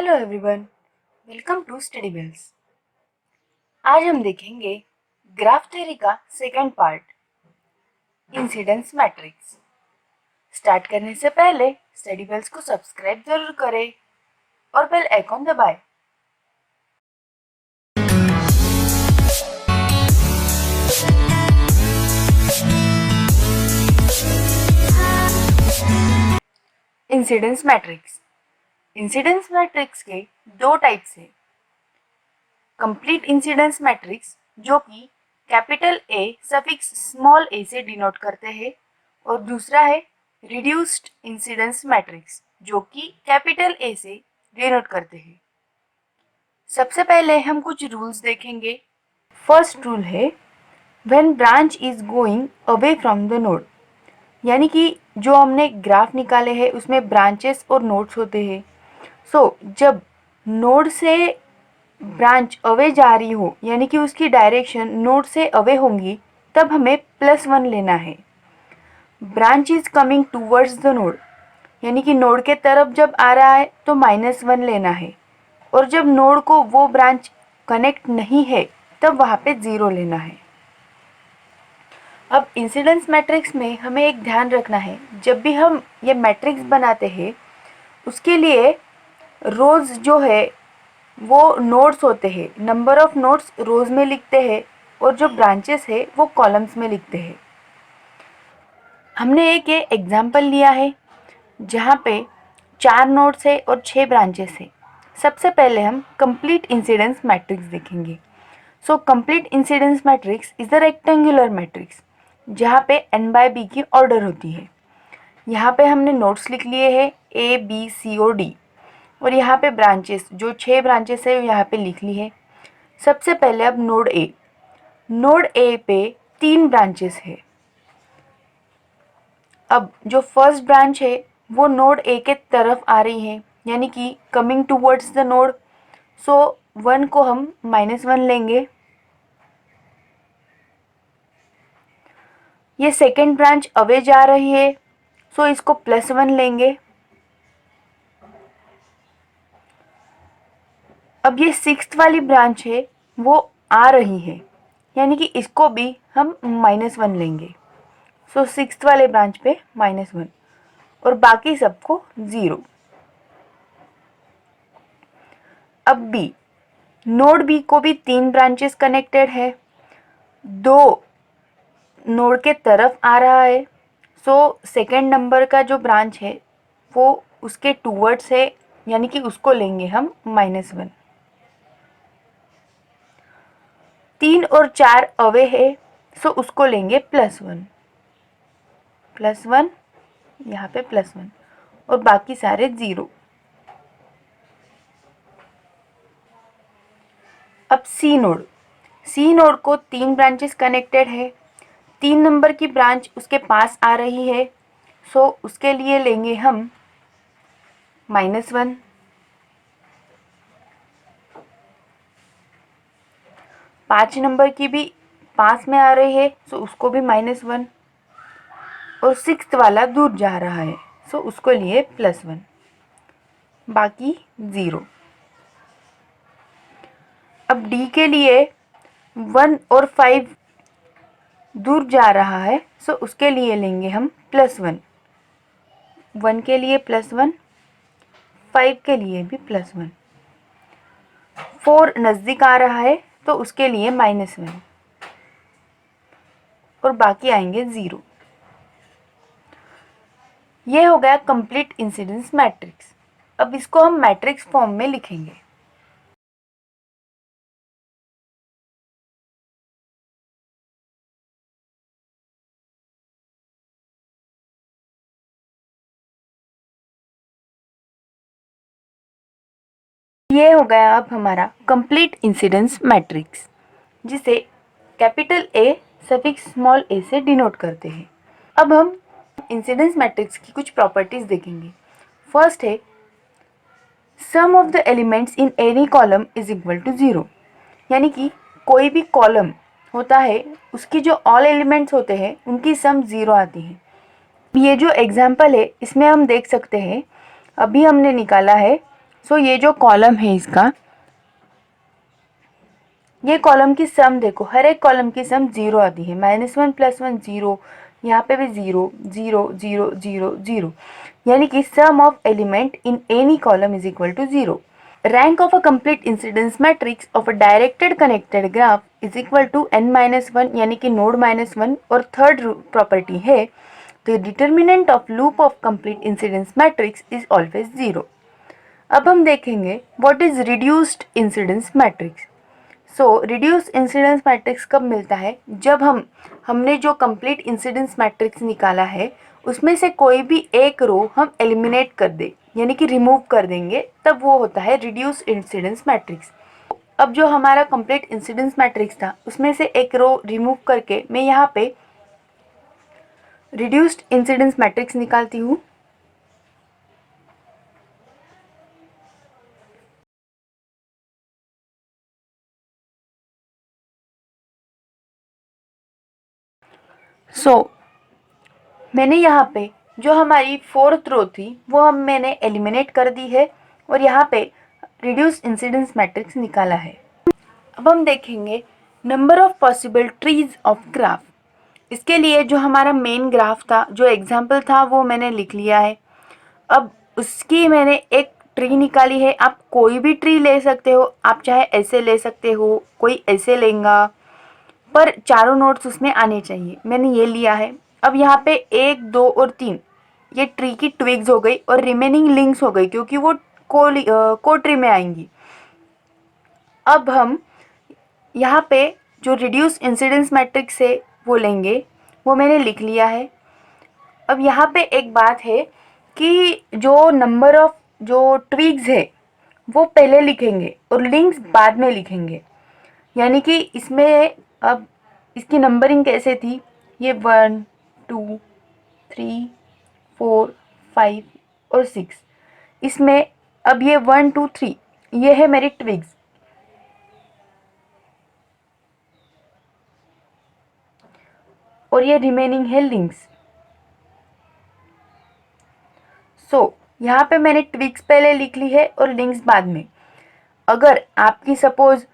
Hello everyone, welcome to study bells. आज हम देखेंगे ग्राफ थ्योरी का second part, incidence matrix. Start करने से पहले स्टडी बेल्स को सब्सक्राइब जरूर करें और बेल आइकॉन दबाएं। Incidence matrix. इंसिडेंस मैट्रिक्स के दो टाइप्स हैं। कंप्लीट इंसिडेंस मैट्रिक्स जो कि कैपिटल ए सफिक्स स्मॉल ए से डिनोट करते हैं, और दूसरा है रिड्यूस्ड इंसिडेंस मैट्रिक्स जो कि कैपिटल ए से डिनोट करते हैं। सबसे पहले हम कुछ रूल्स देखेंगे। फर्स्ट रूल है when branch is going away from the node, यानी कि जो हमने ग्राफ निकाले हैं उसमें ब्रांचेस और नोड्स होते हैं। जब नोड से ब्रांच अवे जा रही हो, यानी कि उसकी डायरेक्शन नोड से अवे होंगी, तब हमें +1 लेना है। Branch is coming towards the node, यानी कि नोड के तरफ जब आ रहा है तो -1 लेना है, और जब नोड को वो ब्रांच कनेक्ट नहीं है तब वहाँ पे 0 लेना है। अब इंसिडेंस मैट्रिक्स में हमें एक ध्यान रखना है, जब भी हम ये मैट्रिक्स बनाते हैं उसके लिए रोज जो है वो नोड्स होते हैं, नंबर ऑफ नोड्स रोज में लिखते हैं, और जो ब्रांचेस है वो कॉलम्स में लिखते हैं। हमने एक ये एग्जाम्पल लिया है जहाँ पे 4 नोड्स है और 6 ब्रांचेस है। सबसे पहले हम कंप्लीट इंसिडेंस मैट्रिक्स देखेंगे। Complete incidence matrix is a rectangular matrix जहाँ पे n/b की ऑर्डर होती है। यहाँ पे हमने नोड्स लिख लिए हैं A, B, C और D, और यहाँ पे ब्रांचेस जो 6 ब्रांचेस है यहाँ पे लिख ली है। सबसे पहले अब नोड ए पे 3 ब्रांचेस है। अब जो फर्स्ट ब्रांच है वो नोड ए के तरफ आ रही है, यानी कि कमिंग टूवर्ड्स द नोड। 1 को हम -1 लेंगे। ये सेकेंड ब्रांच अवे जा रही है, इसको +1 लेंगे। अब ये 6th वाली ब्रांच है वो आ रही है, यानी कि इसको भी हम -1 लेंगे। 6th वाले ब्रांच पे -1 और बाकी सबको 0। अब बी, नोड बी को भी 3 ब्रांचेस कनेक्टेड है, 2 नोड के तरफ आ रहा है। सेकेंड नंबर का जो ब्रांच है वो उसके टूवर्ड्स है, यानी कि उसको लेंगे हम -1। 3 और 4 अवे है, उसको लेंगे +1, यहाँ पे +1 और बाकी सारे 0। अब सी नोड को 3 ब्रांचेस कनेक्टेड है, 3 नंबर की ब्रांच उसके पास आ रही है, उसके लिए लेंगे हम -1। 5 नंबर की भी पास में आ रही है, उसको भी -1, और 6th वाला दूर जा रहा है, उसको लिए +1, बाकी 0। अब डी के लिए 1 और 5 दूर जा रहा है, उसके लिए लेंगे हम +1, 1 के लिए +1, 5 के लिए भी +1। 4 नज़दीक आ रहा है तो उसके लिए -1, और बाकी आएंगे 0। ये हो गया कंप्लीट इंसिडेंस मैट्रिक्स। अब इसको हम मैट्रिक्स फॉर्म में लिखेंगे। ये हो गया अब हमारा कंप्लीट इंसिडेंस मैट्रिक्स, जिसे कैपिटल ए सफिक्स स्मॉल ए से डिनोट करते हैं। अब हम इंसिडेंस मैट्रिक्स की कुछ प्रॉपर्टीज देखेंगे। फर्स्ट है sum of the elements in any column is equal to 0, यानी कि कोई भी कॉलम होता है उसकी जो ऑल एलिमेंट्स होते हैं उनकी सम 0 आती है। ये जो एग्जाम्पल है इसमें हम देख सकते हैं, अभी हमने निकाला है सो ये जो कॉलम है इसका, ये कॉलम की सम देखो, हर एक कॉलम की सम 0 आती है। -1 + 1 0, यहाँ पे भी 0 0 0 0 0, यानी कि sum of element in any column is equal to 0। Rank of a complete incidence matrix of a directed connected graph is equal to n-1, यानी कि नोड -1। और थर्ड प्रॉपर्टी है, the determinant of loop of complete incidence matrix is always 0। अब हम देखेंगे what is reduced incidence matrix. So reduce incidence matrix कब मिलता है, जब हमने जो कंप्लीट इंसिडेंस मैट्रिक्स निकाला है उसमें से कोई भी एक रो हम एलिमिनेट कर दे, यानी कि रिमूव कर देंगे, तब वो होता है रिड्यूस इंसिडेंस मैट्रिक्स। अब जो हमारा कंप्लीट इंसिडेंस मैट्रिक्स था उसमें से एक रो रिमूव करके मैं यहाँ पे रिड्यूस्ड इंसिडेंस मैट्रिक्स निकालती हूँ। मैंने यहाँ पे जो हमारी फोर्थ रो थी वो मैंने एलिमिनेट कर दी है और यहाँ पे रिड्यूस इंसिडेंस मैट्रिक्स निकाला है। अब हम देखेंगे number of possible trees of graph. इसके लिए जो हमारा मेन ग्राफ था, जो एग्जाम्पल था, वो मैंने लिख लिया है। अब उसकी मैंने एक ट्री निकाली है। आप कोई भी ट्री ले सकते हो, आप चाहे ऐसे ले सकते हो, कोई ऐसे लेगा, पर चारों नोट्स उसमें आने चाहिए। मैंने ये लिया है। अब यहाँ पे 1 2 और 3 ये ट्री की ट्विग्स हो गई और रिमेनिंग लिंक्स हो गई, क्योंकि वो को ट्री में आएंगी। अब हम यहाँ पे जो रिड्यूस इंसिडेंस मैट्रिक्स है वो लेंगे, वो मैंने लिख लिया है। अब यहाँ पे एक बात है कि जो नंबर ऑफ जो ट्विग्स है वो पहले लिखेंगे और लिंक्स बाद में लिखेंगे, यानी कि इसमें अब इसकी नंबरिंग कैसे थी, ये 1 2 3 4 5 और 6, इसमें अब ये 1 2 3 ये है मेरी ट्विग्स, और ये रिमेनिंग है लिंक्स। यहाँ पे मैंने ट्विग्स पहले लिख ली है और लिंक्स बाद में। अगर आपकी सपोज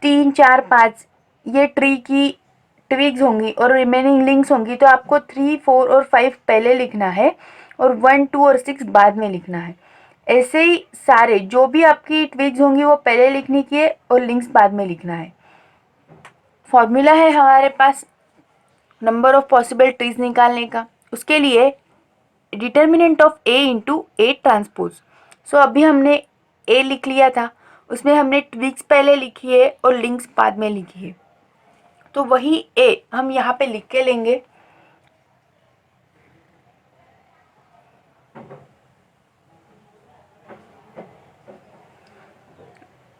3 4 5 ये ट्री की ट्विग्स होंगी और रिमेनिंग लिंक्स होंगी, तो आपको 3 4 और 5 पहले लिखना है और 1 2 और 6 बाद में लिखना है। ऐसे ही सारे जो भी आपकी ट्विग्स होंगी वो पहले लिखने की है और लिंक्स बाद में लिखना है। फॉर्मूला है हमारे पास नंबर ऑफ पॉसिबल ट्रीज निकालने का। उसके लिए determinant of A into A transpose. So अभी हमने ए लिख लिया था, उसमें हमने ट्विग्स पहले लिखी है और लिंक्स बाद में लिखी है, तो वही ए हम यहाँ पे लिख के लेंगे।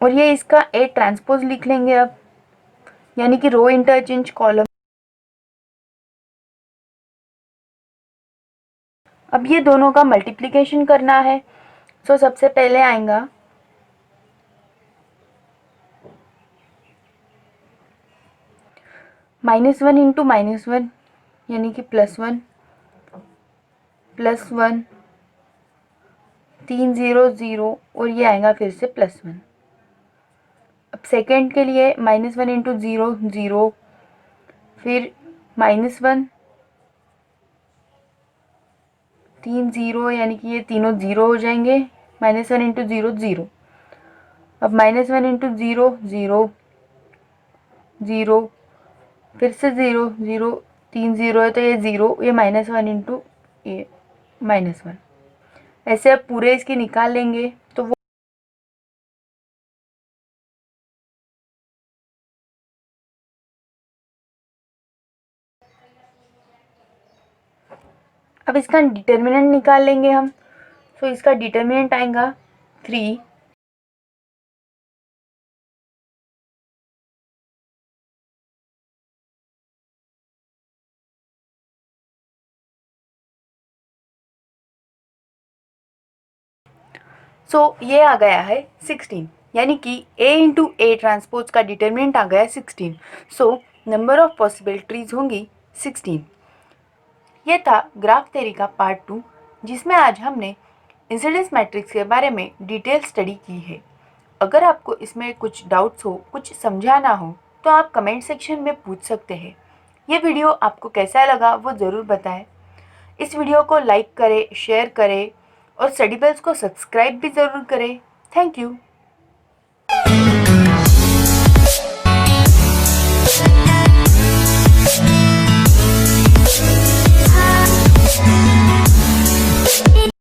और ये इसका ए ट्रांसपोज लिख लेंगे अब, यानी कि रो इंटरचेंज कॉलम। अब ये दोनों का मल्टीप्लिकेशन करना है। सो सबसे पहले आएगा -1 इंटू -1, यानी कि +1 +1 3 0 0, और ये आएगा फिर से +1। अब सेकेंड के लिए -1 इंटू 0 0, फिर -1 3 0, यानी कि ये तीनों 0 हो जाएंगे। -1 इंटू 0 0, अब -1 इंटू 0 0 0, फिर से 0 0, 3 0 है तो ये 0, ये -1 इंटू ये -1, ऐसे अब पूरे इसके निकाल लेंगे तो वो अब इसका डिटर्मिनेंट निकाल लेंगे हम। तो इसका डिटर्मिनेंट आएगा 3, ये आ गया है 16, यानी कि A इंटू ए ट्रांसपोज का डिटर्मिनेंट आ गया 16। नंबर ऑफ पॉसिबल ट्रीज होंगी 16। ये था ग्राफ थ्योरी का पार्ट 2, जिसमें आज हमने इंसिडेंस मैट्रिक्स के बारे में डिटेल स्टडी की है। अगर आपको इसमें कुछ डाउट्स हो, कुछ समझा ना हो, तो आप कमेंट सेक्शन में पूछ सकते हैं। ये वीडियो आपको कैसा लगा वो ज़रूर बताएं। इस वीडियो को लाइक करें, शेयर करें और स्टडी बेल्स को सब्सक्राइब भी ज़रूर करें। Thank you.